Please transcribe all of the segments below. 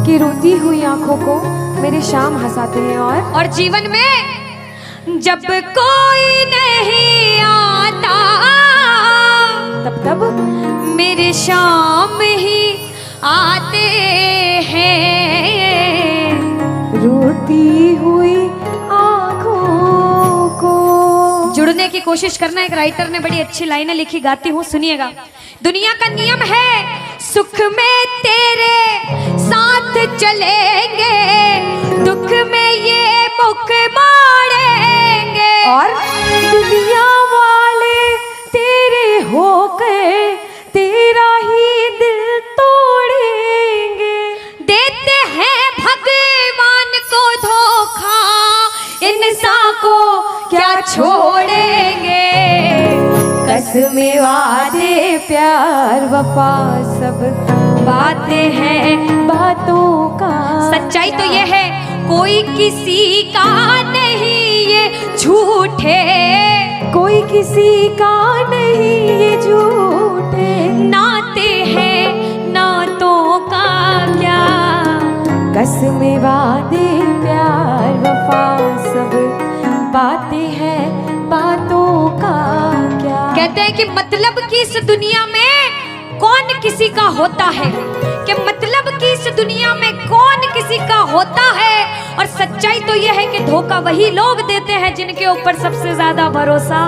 कि रोती हुई आंखों को मेरे शाम हंसाते हैं। और जीवन में जब कोई नहीं आता तब मेरे शाम ही आते हैं। रोती हुई आंखों को। जुड़ने की कोशिश करना। एक राइटर ने बड़ी अच्छी लाइनें लिखी, गाती हूँ, सुनिएगा। दुनिया का नियम है सुख में तेरे साथ चलेंगे, दुख में ये मुख मोड़ेंगे। और दुनिया वाले तेरे होकर तेरा ही दिल तोड़ेंगे। देते हैं भगवान को धोखा, इंसान को क्या छोड़ेंगे। कसमें वादे प्यार वफा सब बातें हैं बातों का। सच्चाई तो ये है कोई किसी का नहीं ये झूठे, कोई किसी का नहीं ये झूठे। नाते हैं नातों का क्या। कसमें वादे प्यार वफा सब बातें हैं बातों का क्या। कहते हैं कि मतलब की इस दुनिया में कौन किसी का होता है, कि मतलब की इस दुनिया में कौन किसी का होता है। और सच्चाई तो यह है कि धोखा वही लोग देते हैं जिनके ऊपर सबसे ज्यादा भरोसा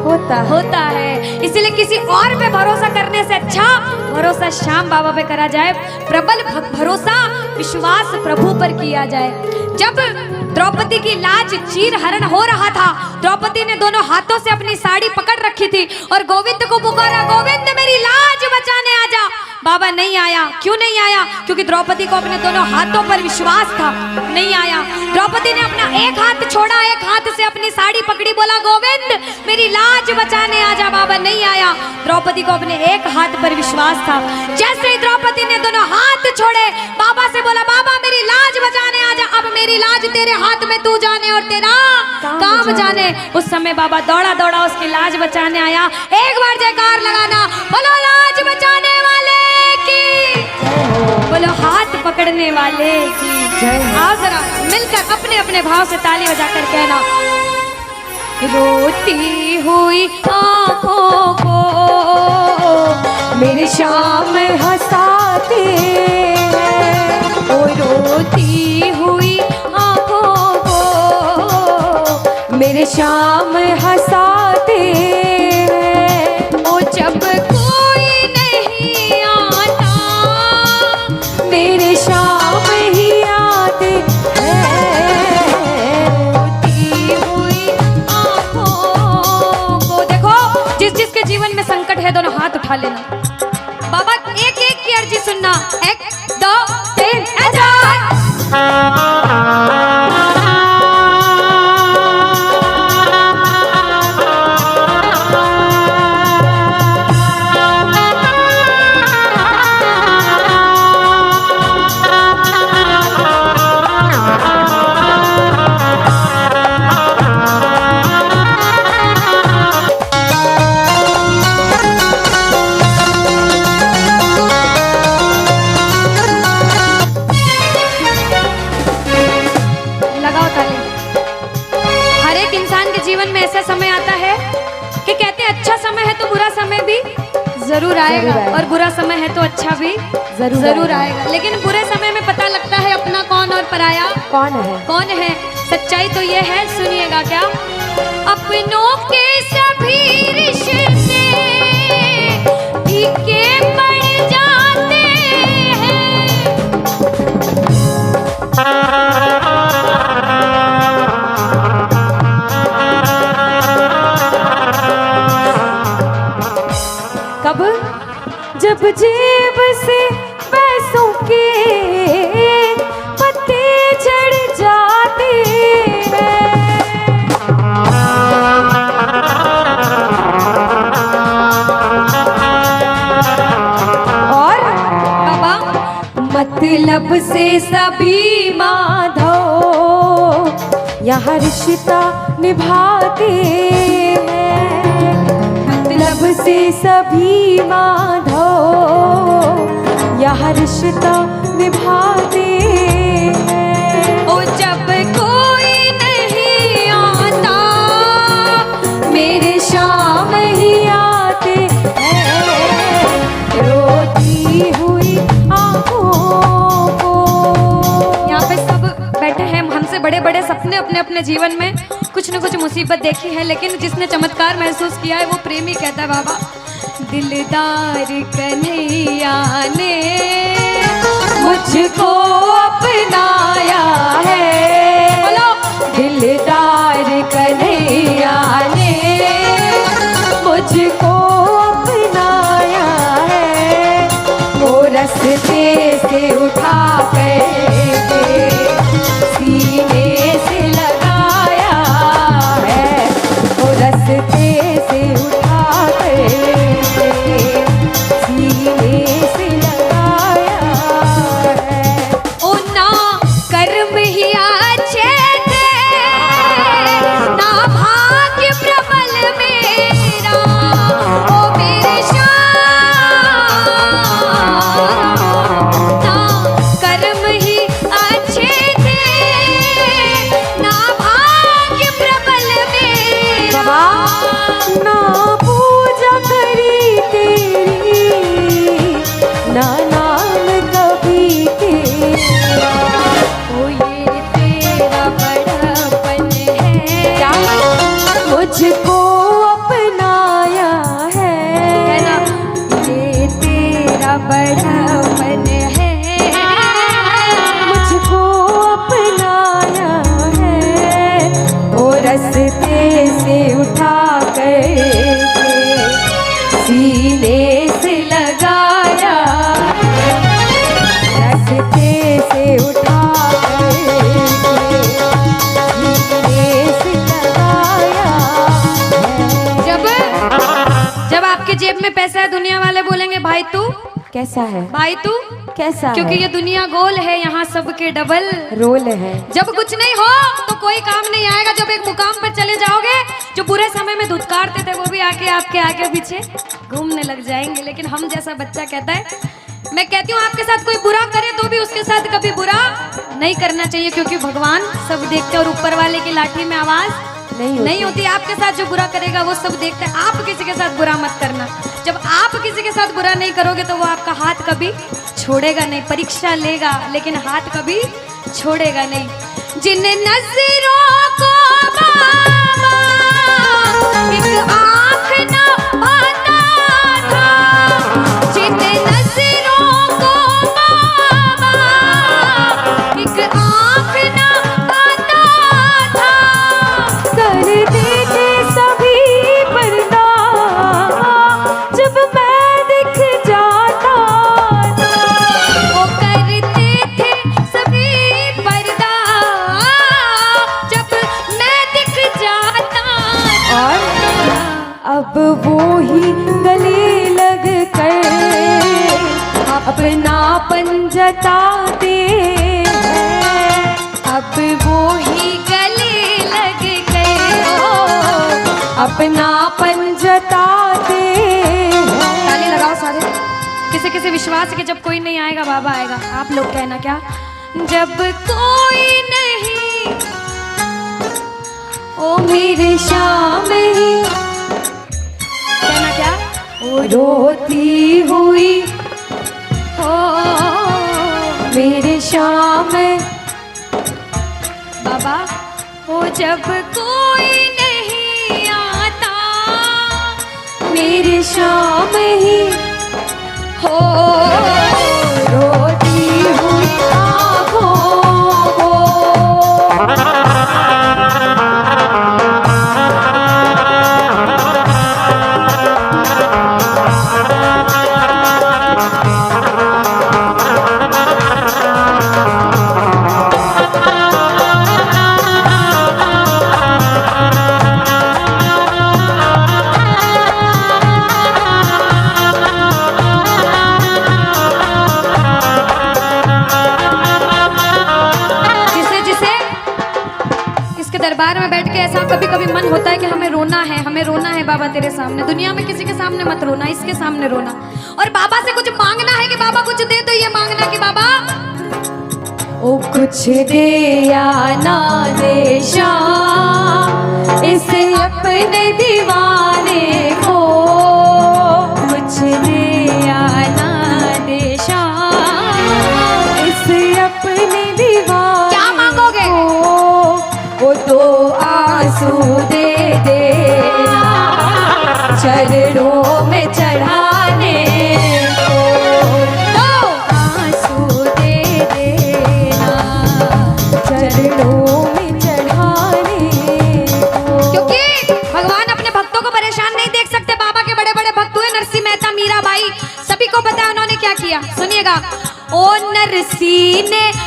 होता है। इसलिए किसी और पे भरोसा करने से अच्छा भरोसा श्याम बाबा पे करा जाए। प्रबल भरोसा विश्वास प्रभु पर किया जाए। जब द्रौपदी की लाज चीर हरण हो रहा था, द्रौपदी ने दोनों हाथों से अपनी साड़ी पकड़ रखी थी और गोविंद को पुकारा, गोविंद मेरी लाज बचाने आजा। बाबा नहीं आया। क्यों नहीं आया? क्योंकि द्रौपदी को अपने दोनों हाथों पर विश्वास था। नहीं आया। द्रौपदी ने अपना एक हाथ छोड़ा, एक हाथ से अपनी साड़ी पकड़ी, बोला गोविंद मेरी लाज बचाने आजा। बाबा नहीं आया। द्रौपदी को अपने एक हाथ पर विश्वास था। जैसे ही द्रौपदी ने दोनों हाथ छोड़े, बाबा से बोला बाबा मेरी लाज बचाने आजा। अब मेरी लाज तेरे हाथ में, तू जाने और तेरा काम जाने। उस समय बाबा दौड़ा दौड़ा उसकी लाज बचाने आया। एक बार जयकार लगाना, बोलो लाज बचाने वाले की, बोलो हाथ पकड़ने वाले की जय। आओ जरा मिलकर अपने अपने भाव से ताली बजाकर कहना, रोती हुई आंखों को मेरे शाम हंसाते हैं। ओ रोती हुई आंखों को मेरे शाम हंसाते हैं। ओ जब कोई नहीं आता मेरे शाम ही आते हैं। रोती हुई आंखों को। देखो जिस जिसके जीवन में संकट है दोनों हाथ उठा लेना। बाबा एक एक की अर्जी सुनना। 1 2 3 समय आता है कि कहते हैं अच्छा समय है तो बुरा समय भी जरूर आएगा, और बुरा समय है तो अच्छा भी जरूर आएगा। लेकिन बुरे समय में पता लगता है अपना कौन और पराया कौन है। सच्चाई तो ये है, सुनिएगा क्या। अपनों के सभी रिश्ते फीके पड़ जाते हैं। कब? जब जेब से पैसों के पत्ते झड़ जाते हैं। और बाबा मतलब से सभी माधो यहाँ रिश्ता निभाते हैं। मतलब से सभी माधो यहाँ रिश्ता निभाते बड़े सपने अपने अपने जीवन में कुछ न कुछ मुसीबत देखी है, लेकिन जिसने चमत्कार महसूस किया है वो प्रेमी कहता है बाबा, दिलदार कन्हैया ने मुझको अपनाया है, बोलो दिलदार कन्हैया ने मुझको अपनाया है, वो रस्ते से उठा कर सीने से लगाया है, वो रस्ते से उठा कर सीने से लगाया है। ओ ना कर्म ही अच्छे थे, ना भाग्य प्रबल मेरा, ओ मेरे ना कर्म ही अच्छे थे, ना भाग्य प्रबल मेरा, ना पूजा करी तेरी, ना नाम कभी तेरा, ओ ये तेरा बड़ापन है, क्या मुझको अपनाया है ना, ये तेरा बड़ापन है, मुझको अपनाया है, ओ रस्ते से उठा कर सीने से लगाया, रस्ते से उठा कर सीने से लगाया। जब आपके जेब में पैसा है, दुनिया वाले बोलेंगे भाई तू कैसा है, भाई तू कैसा क्योंकि है? ये दुनिया गोल है, यहाँ सबके डबल रोल है। जब कुछ नहीं हो तो कोई काम नहीं आएगा, जब एक मुकाम पर चले जाओगे, जो बुरे समय में धुतकारते थे वो भी आके आपके आगे पीछे घूमने लग जाएंगे। लेकिन हम जैसा बच्चा कहता है, मैं कहती हूँ आपके साथ कोई बुरा करे तो भी उसके साथ कभी बुरा नहीं करना चाहिए, क्योंकि भगवान सब देखते हैं और ऊपर वाले की लाठी में आवाज नहीं होती। आपके साथ जो बुरा करेगा वो सब देखते हैं। आप किसी के साथ बुरा मत करना। जब आप किसी के साथ बुरा नहीं करोगे तो वो आपका हाथ कभी छोड़ेगा नहीं, परीक्षा लेगा लेकिन हाथ कभी छोड़ेगा नहीं। जिन नजरों को बाबा एक आँख न पाता था, जिन नजरों को बाबा एक आँख न पाता था, कर देते सभी पर्दा जब मैं दिख जाता था, वो करते थे सभी पर्दा जब मैं दिख जाता था। और अब वो ही गले लग कर अपनापन जताते हैं, अब वो ही गले लग गए, अपनापन जताते हैं। ताली लगाओ सारे। किसी किसी विश्वास के जब कोई नहीं आएगा बाबा आएगा। आप लोग कहना क्या, जब कोई नहीं ओ मेरे शाम ही, कहना क्या, ओ रोती हुई हो मेरे शाम, बाबा हो जब कोई नहीं आता, मेरे शाम ही हो रोती हुई आँखों को। दरबार में बैठ के ऐसा कभी कभी मन होता है कि हमें रोना है बाबा तेरे सामने। दुनिया में किसी के सामने मत रोना, इसके सामने रोना। और बाबा से कुछ मांगना है कि बाबा कुछ दे, तो ये मांगना कि बाबा ओ कुछ दे या ना दे शाम इस अपने दीवाने को, कुछ दे या ना दे शाम इस अपने दीवाने क्या मांगोगे? को।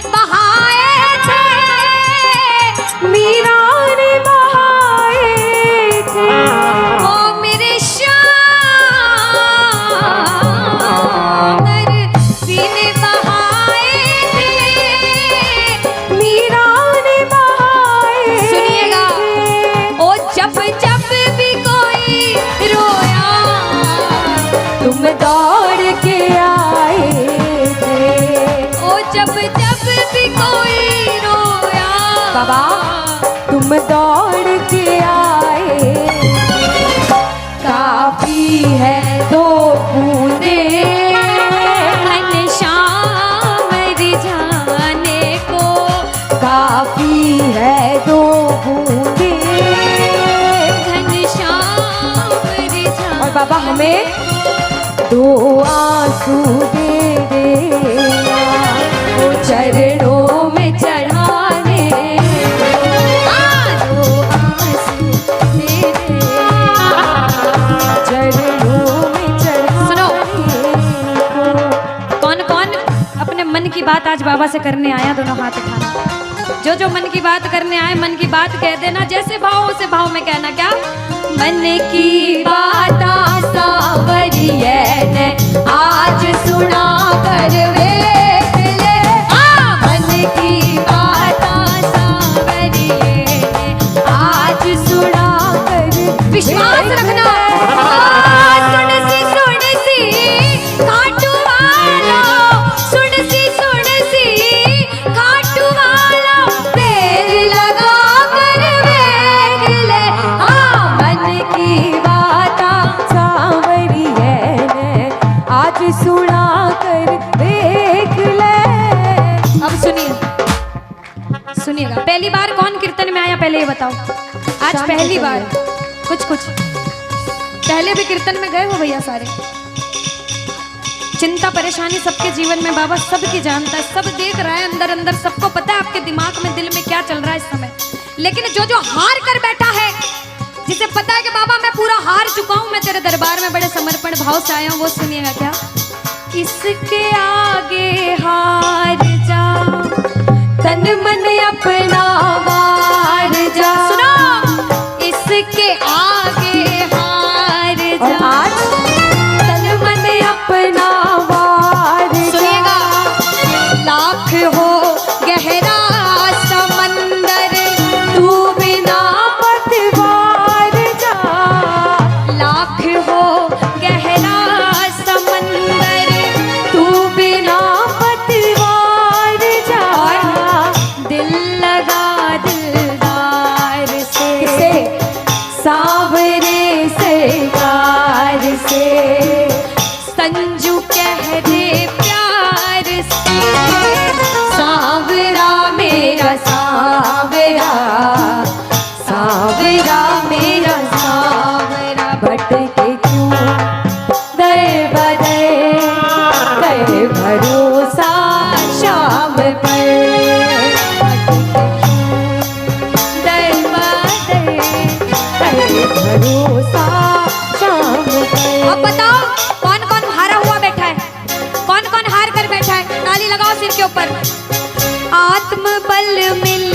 बहाए थे, मीरा ने बहाए थे। ओ मेरे श्याम नरसी ने बहाए थे, मीरा ने बहाए। सुनिएगा, ओ जब जब भी कोई रोया तुम दौड़ के आए थे। ओ जब जब भी कोई रोया बाबा तुम दौड़ के आए। काफी है दो बूंदे घनश्याम रिझाने को, काफी है दो बूंदे। घनश्याम रिझाने। और बाबा हमें दो आंसू दे देना वो चरणों में चढ़ाने। दो आंसू दे देना चरणों में सुनो। चढ़ाने। कौन कौन अपने मन की बात आज बाबा से करने आया, दोनों हाथ उठाना। जो जो मन की बात करने आए मन की बात कह देना, जैसे भाव उसे भाव में कहना। क्या? मन की बात सावरिये ने आज सुना कर वेख ले। मन की बात सावरिये ने आज सुना कर विश्वास रखना। सुन सी खाटू वाला, सुन सी खाटू वाला, देर लगा कर वेख ले। मन की बात सावरिये ने आज सुना कर देख ले। अब सुनिएगा, पहली बार कौन कीर्तन में आया पहले ये बताओ। आज शाम पहली को बार, कुछ पहले भी कीर्तन में गए हो भैया सारे। चिंता परेशानी सबके जीवन में बाबा सबकी जानता है, सब देख रहा है अंदर अंदर, सबको पता है आपके दिमाग में दिल में क्या चल रहा है इस समय। लेकिन जो जो हार कर बैठा है, जिसे पता है कि बाबा मैं पूरा हार चुका हूं, मैं तेरे दरबार में बड़े समर्पण भाव से आया हूं, वो सुनिएगा। क्या? इसके आगे हार जा, तन मन अपना वार जा। सुनो, इसके आगे हार और जा। आज तन मन अपना वार जा। सुनिएगा, लाख हो गहरा समंदर, तू बिना पतवार जा। लाख हो गहरा समंदर, तू बिना पतवार जा। दिल लगा दिलदार से, सावरे सरकार से। संजू कह दे प्यार से, सावरा मेरा सावरा, सावरा मेरा सावरा। भटके क्यों दर बदर, कर भरोसा शाम पर। दर बदर। कर भरोसा शाम पर। अब बताओ कौन कौन हारा हुआ बैठा है, कौन कौन हार कर बैठा है? ताली लगाओ सिर के ऊपर। आत्मबल मिल